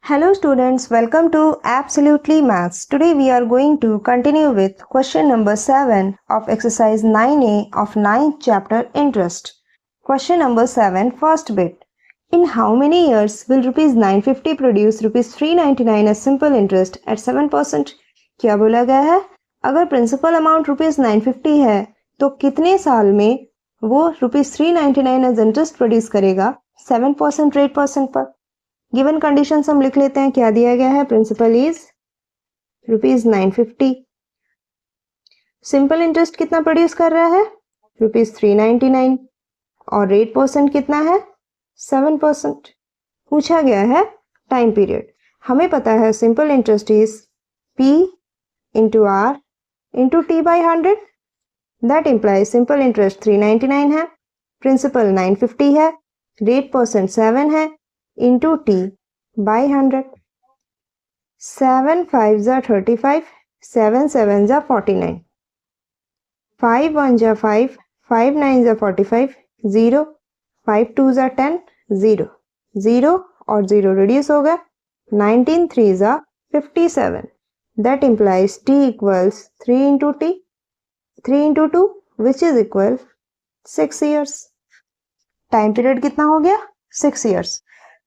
Hello students, welcome to Absolutely Maths. Today we are going to continue with question number 7 of exercise 9A of 9th chapter Interest. Question number 7, first bit. In how many years will rupees 950 produce rupees 399 as simple interest at 7%? क्या बोला गया है? अगर principal amount rupees 950 है तो कितने साल में वो रुपीज 399 एज इंटरेस्ट प्रोड्यूस करेगा 7% रेट परसेंट पर? गिवन कंडीशंस हम लिख लेते हैं. क्या दिया गया है? Principal is rupees 950. Simple interest कितना प्रोड्यूस कर रहा है? रुपीज 399. और रेट परसेंट कितना है? 7%. पूछा गया है टाइम पीरियड. हमें पता है simple interest is P into R into T by 100. That implies simple interest 399 है, प्रिंसिपल 950 है, रेट परसेंट 7 है, इंटू टी बाई 100. 7 5 जा 35, 7 7 जा 49, 5 1 जा 5, 5 9 जा 45, 0, 5 2 जा 10, 0, 0 और 0 रिड्यूस हो गया, 19 3 जा 57. That implies t equals 3 into T, 3 into 2 which is equal 6 years. Time period कितना हो गया? 6 ईयर्स.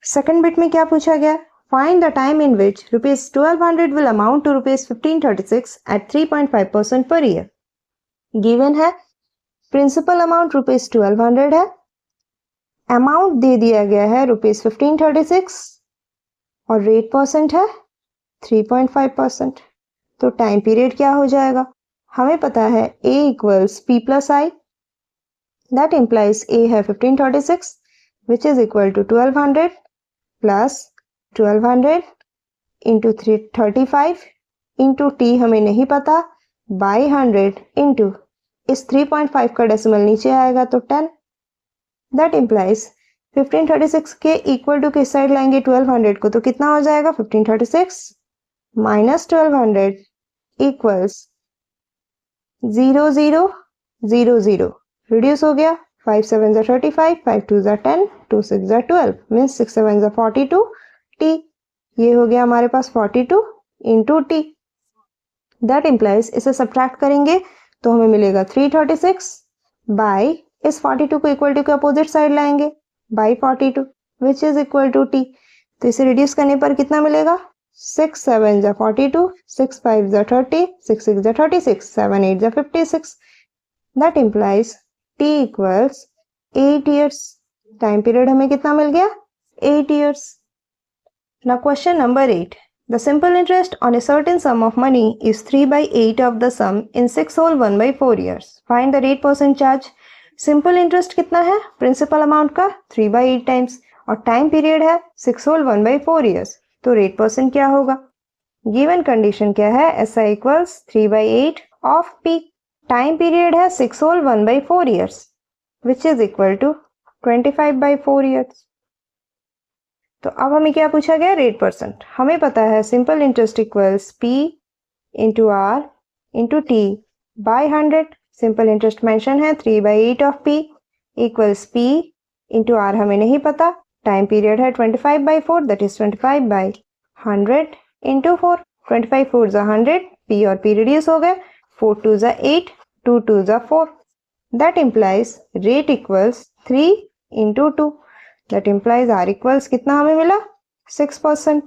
सेकंड बिट में क्या पूछा गया? Find the time in which rupees 1200 will amount to rupees 1536 at 3.5% per year. Given है प्रिंसिपल अमाउंट रुपीज 1200 है, amount दे दिया गया है रुपीज 1536 और रेट परसेंट है 3.5%. तो टाइम पीरियड क्या हो जाएगा? हमें पता है A equals P plus I. That implies A है 1536 which is equal to 1200 plus 1200 into 35 into t हमें नहीं पता by 100 into इस 3.5 का डेसिमल नीचे आएगा तो 10. That implies 1536 के इक्वल टू किस साइड लाएंगे? 1200 को. तो कितना हो जाएगा? 1536 माइनस 1200 इक्वल्स 0 0 0 0 रिड्यूस हो गया. 5 7 जा 35, 5 2 जा 10, 2 6 जा 12, मीन्स 6 7 जा 42 t. ये हो गया हमारे पास 42 इंटू टी. दैट इम्प्लाइज इसे सब्ट्रैक्ट करेंगे तो हमें मिलेगा 336 बाई इस 42 को इक्वल टू के अपोजिट साइड लाएंगे by 42 which is equal to T. तो इसे रिड्यूस करने पर कितना मिलेगा? 6 7 जा 42, 6 5 जा 30, 6 6 जा 36, 7 8 जा 56. That implies t equals 8 years. Time period हमें कितना मिल गया? 8 years. Now question number 8. The simple interest on a certain sum of money is 3/8 of the sum in 6 whole 1/4 years. Find the rate percent charge. Simple interest कितना है? Principal amount का 3/8 times और time period है 6 whole 1/4 years. तो rate percent क्या होगा? Given condition क्या है? SI equals 3/8 of P. Time period है 6 whole 1/4 years which is equal to 25/4 years. तो अब हमें क्या पूछा गया? Rate percent. हमें पता है simple interest equals P into R into T by 100. Simple interest mention है 3/8 of P equals P into R हमें नहीं पता. टाइम पीरियड है 25/4 दैट इज 25/100 इंटू 4. 25 4 जा 100, P और P रिड्यूस हो गए. 4 2 जा 8, 2 2 जा 4. That implies rate equals 3 into 2. That implies R equals कितना हमें मिला? 6%.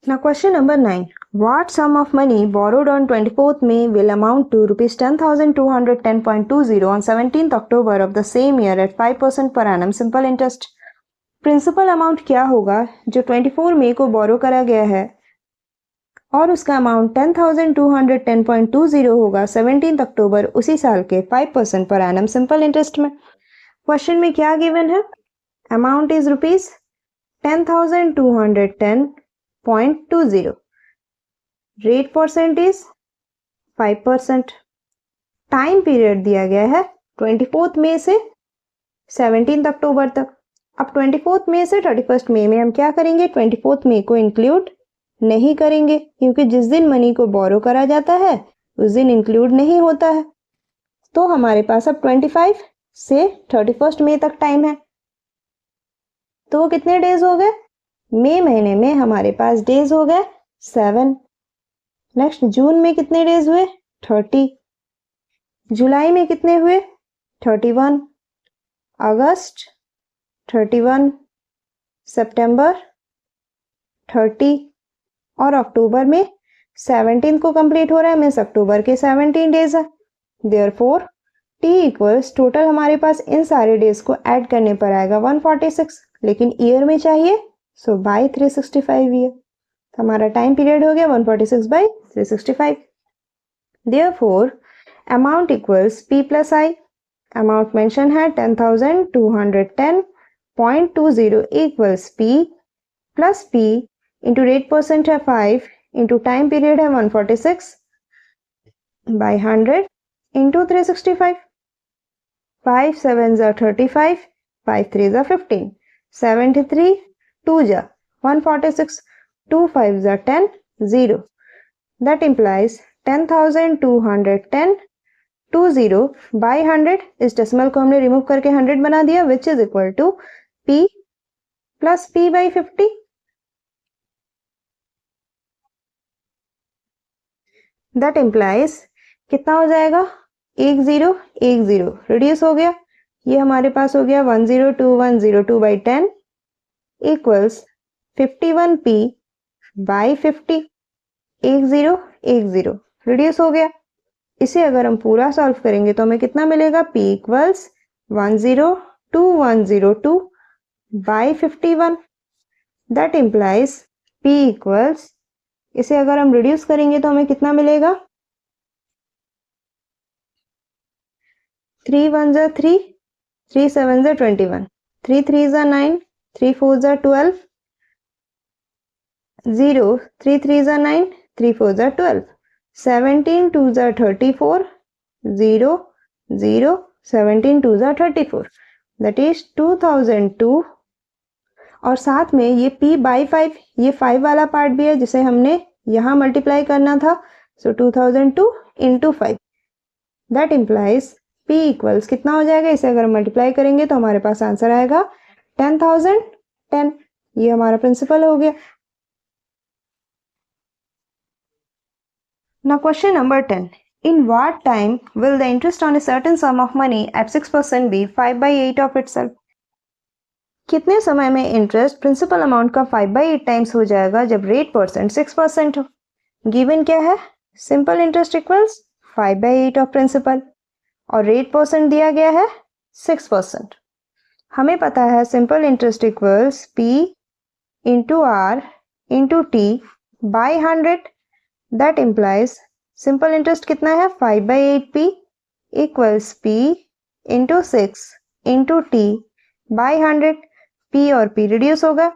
Now question number 9. What sum of money borrowed on 24th May will amount to rupees 10,210.20 on 17th October of the same year at 5% per annum simple interest. Principal amount क्या होगा जो 24 मई को बोरो करा गया है और उसका अमाउंट 10,210.20 होगा 17 अक्टूबर उसी साल के 5% पर एनम सिंपल इंटरेस्ट में. क्वेश्चन में क्या गिवन है? Amount is rupees 10,210.20, rate percent is 5%. Time period दिया गया है 24 मई से 17 अक्टूबर तक. अब 24 मई से 31 मई में हम क्या करेंगे? 24 मई को इंक्लूड नहीं करेंगे क्योंकि जिस दिन मनी को बोरो करा जाता है उस दिन इंक्लूड नहीं होता है. तो हमारे पास अब 25 से 31 मई तक टाइम है. तो कितने डेज हो गए? मई महीने में हमारे पास डेज हो गए 7। नेक्स्ट जून में कितने डेज हुए 30। जुलाई में कितने हुए 31। अगस्त 31। सितंबर 30 और अक्टूबर में 17 को कंप्लीट हो रहा है, मीन्स अक्टूबर के 17 डेज है। देयरफॉर टी इक्वल्स टोटल हमारे पास इन सारे डेज को ऐड करने पर आएगा 146, लेकिन ईयर में चाहिए, सो बाय 365 ईयर। हमारा टाइम पीरियड हो गया 146 by 365। Therefore amount equals P plus I. Amount mention है 10,210.20 equals P plus P into rate percent है 5 इंटू टाइम पीरियड है 146 बाय 100 इंटू 365। 5 7 जा 35, 5 3 जा 15, 73 2 जा 146, 2 5 जा 10, 0. That implies 10,210.20 by 100. इस डेसिमल को हमने रिमूव करके 100 बना दिया, which is equal to P plus P by 50. That implies कितना हो जाएगा 1010 रिड्यूस हो गया, ये हमारे पास हो गया 102102 by 10 equals 51P by 50. 1010 reduce हो गया। इसे अगर हम पूरा सॉल्व करेंगे तो हमें कितना मिलेगा P equals 102102 by 51. That implies P equals, इसे अगर हम रिड्यूस करेंगे तो हमें कितना मिलेगा 3 1 जा 3, 3 7 जा 21, 3 3 जा 9, 3 4 जा 12, 0 3 3 जा 9, 3 4 जा 12, 17 2 जा 34, 0 0 17 2 जा 34, दैट इज 2002। और साथ में ये P by 5, ये 5 वाला पार्ट भी है जिसे हमने यहाँ मल्टीप्लाई करना था, सो 2002 into 5। That implies P equals कितना हो जाएगा, इसे अगर हम मल्टीप्लाई करेंगे तो हमारे पास आंसर आएगा 10,010। ये हमारा प्रिंसिपल हो गया। Now question number 10. In what time will the interest on a certain sum of money at 6% be 5 by 8 of itself? कितने समय में इंटरेस्ट प्रिंसिपल अमाउंट का 5 by 8 टाइम्स हो जाएगा जब रेट परसेंट 6% हो? गिवन क्या है, simple interest equals 5 by 8 of principal और रेट परसेंट दिया गया है 6%। हमें पता है simple interest equals P into R into T by 100। That implies simple interest कितना है 5 by 8P equals P into 6 into T by 100। P और P रिड्यूस होगा,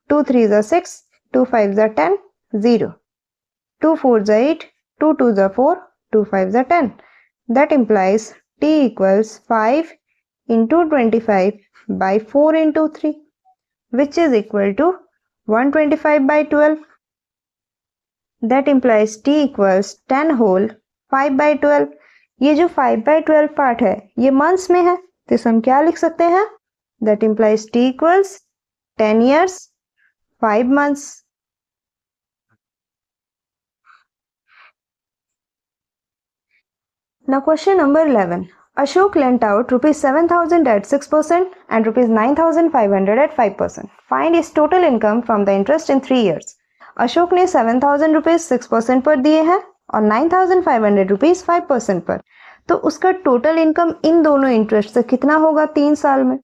2 3 जा 6, 2 5 जा 10, 0, 2 4 जा 8, 2 2 जा 4, 2 5 जा 10. That implies T equals 5 into 25 by 4 into 3, which is equal to 125 by 12. That implies T equals 10 whole 5 by 12. ये जो 5 by 12 पार्ट है ये मंथ्स में है, तो इसे हम क्या लिख सकते हैं, that implies T equals 10 years 5 months. Now question number 11. Ashok lent out rupees 7,000 at 6% and rupees 9,500 at 5%. Find his total income from the interest in 3 years. Ashok ने 7,000 रुपीज 6% पर दिए हैं और 9,500 रुपीज 5% पर, तो उसका टोटल इनकम इन दोनों interest से कितना होगा 3 साल में।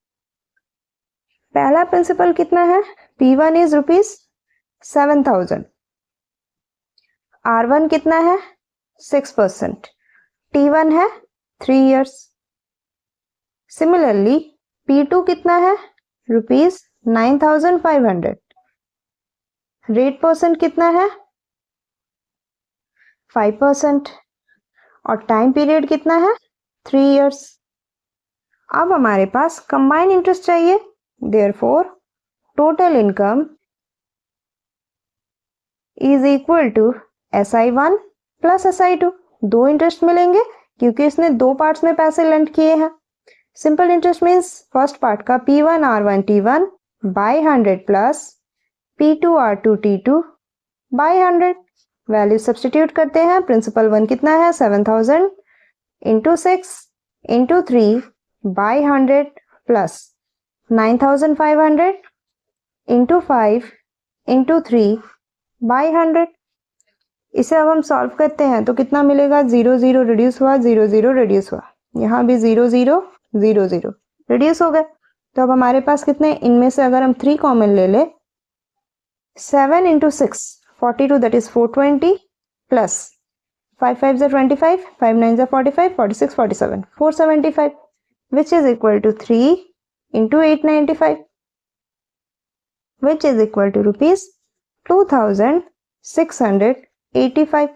पहला प्रिंसिपल कितना है, P1 इज रुपीज 7,000, R1 कितना है 6%, T1 है 3 years। सिमिलरली P2 कितना है रुपीज 9,500, रेट परसेंट कितना है 5% और टाइम पीरियड कितना है 3 years। अब हमारे पास कंबाइंड इंटरेस्ट चाहिए, therefore total income is equal to SI1 plus SI2। दो इंटरेस्ट मिलेंगे क्योंकि इसने दो पार्ट्स में पैसे लेंड किए हैं। Simple interest means first part का P1 R1 T1 by 100 plus P2R2T2 by 100। Value substitute करते हैं। प्रिंसिपल 1 कितना है 7000 into 6 into 3 by 100 plus 9500 into 5 into 3 by 100। इसे अब हम सॉल्व करते हैं तो कितना मिलेगा, 0 0 रिड्यूस हुआ, 0 0 रिड्यूस हुआ, यहाँ भी 0 0 0 0 रिड्यूस हो गए। तो अब हमारे पास कितने, इनमें से अगर हम 3 कॉमन ले ले, 7 into 6 42 that is 420 plus 5 5 is 25, 5 9 is 45, 46 47 475 which is equal to 3 into 895 which is equal to rupees 2685।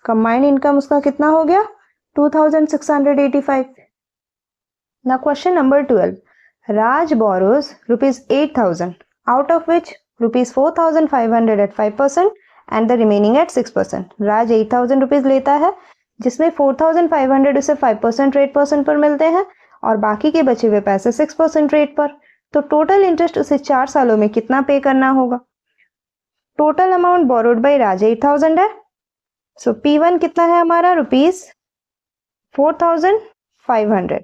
Combined income उसका कितना हो गया 2685। Now question number 12. Raj borrows rupees 8000 out of which rupees 4500 at 5% and the remaining at 6%. Raj 8000 rupees लेता है जिसमें 4500 उसे 5% rate percent पर मिलते हैं और बाकी के बचे हुए पैसे 6% रेट पर। तो टोटल इंटरेस्ट उसे 4 सालों में कितना पे करना होगा। टोटल अमाउंट बोरोड बाय राज 8000 है। सो P1 कितना है हमारा रुपीज 4500।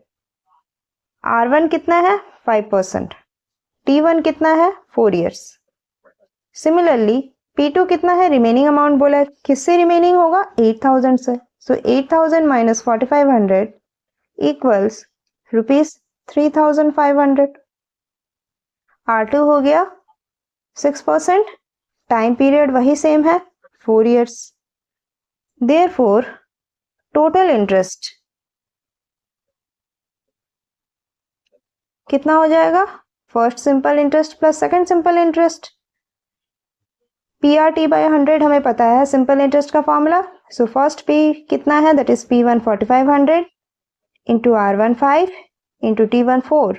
R1 कितना है 5%। T1 कितना है 4 years। सिमिलरली P2 कितना है, रिमेनिंग अमाउंट बोला है, किससे रिमेनिंग होगा 8000 से। सो 8000 माइनस 4500 इक्वल्स रुपीज 3500। R2 हो गया 6%, टाइम पीरियड वही सेम है 4 years। देयरफॉर टोटल इंटरेस्ट कितना हो जाएगा, first simple interest plus second simple interest. PRT by 100 हमें पता है सिंपल इंटरेस्ट का फॉर्मूला। सो फर्स्ट P कितना है that is P1 4500 into R1 5 into T1 4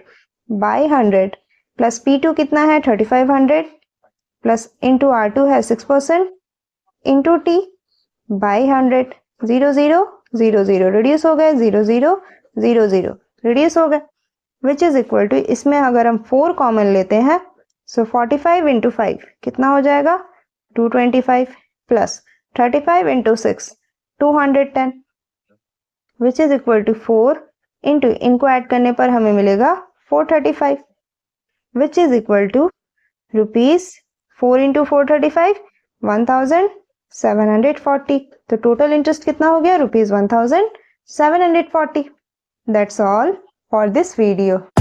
by 100 plus P2 कितना है 3500 प्लस इंटू R2 है 6% इंटू T बाई 100। 0 0 0 0 रिड्यूस हो गए, 0 0 0 0 रिड्यूस हो गए विच इज इक्वल टू, इसमें अगर हम 4 कॉमन लेते हैं सो 45 इंटू 5 कितना हो जाएगा 225 plus 35 into 6 210 which is equal to 4 into, इनको ऐड करने पर हमें मिलेगा 435 which is equal to rupees 4 into 435 1740। तो टोटल इंटरेस्ट कितना हो गया rupees 1740। That's all for this video.